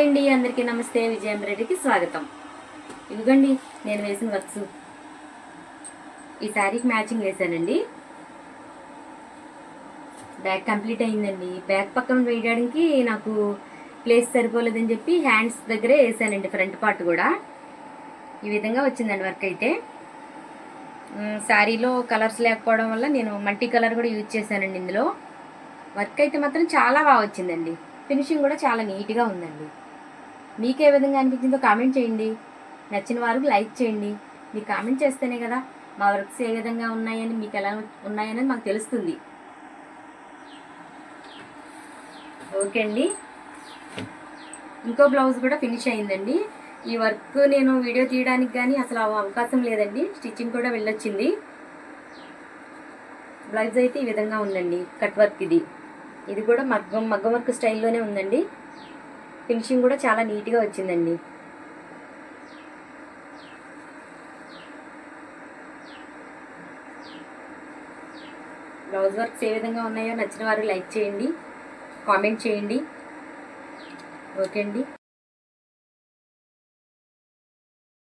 అండి, అందరికీ నమస్తే. విజయం రెడ్డికి స్వాగతం. ఇదిగోండి నేను వేసిన వర్క్స్. ఈ శారీకి మ్యాచింగ్ వేసానండి. బ్యాక్ కంప్లీట్ అయిందండి. బ్యాక్ పక్కన వేయడానికి నాకు ప్లేస్ సరిపోలేదని చెప్పి హ్యాండ్స్ దగ్గరే వేసానండి. ఫ్రంట్ పార్ట్ కూడా ఈ విధంగా వచ్చిందండి వర్క్ అయితే. శారీలో కలర్స్ లేకపోవడం వల్ల నేను మల్టీ కలర్ కూడా యూజ్ చేశానండి. ఇందులో వర్క్ అయితే మాత్రం చాలా బాగా వచ్చిందండి. ఫినిషింగ్ కూడా చాలా నీట్గా ఉందండి. మీకు ఏ విధంగా అనిపించిందో కామెంట్ చేయండి. నచ్చిన వారు లైక్ చేయండి. మీరు కామెంట్ చేస్తేనే కదా మా వర్క్స్ ఏ విధంగా ఉన్నాయని, మీకు ఎలా ఉన్నాయని మాకు తెలుస్తుంది. ఓకే అండి. ఇంకో బ్లౌజ్ కూడా ఫినిష్ అయిందండి. ఈ వర్క్ నేను వీడియో తీయడానికి కానీ అసలు అవకాశం లేదండి. స్టిచ్చింగ్ కూడా వెళ్ళొచ్చింది. బ్లౌజ్ అయితే ఈ విధంగా ఉందండి. కట్ వర్క్ ఇది కూడా మగ్గం వర్క్ స్టైల్లోనే ఉందండి. ఫినిషింగ్ కూడా చాలా నీట్గా వచ్చిందండి. బ్లౌజ్ వర్క్స్ ఏ విధంగా ఉన్నాయో నచ్చిన వారు లైక్ చేయండి, కామెంట్ చేయండి. ఓకే అండి.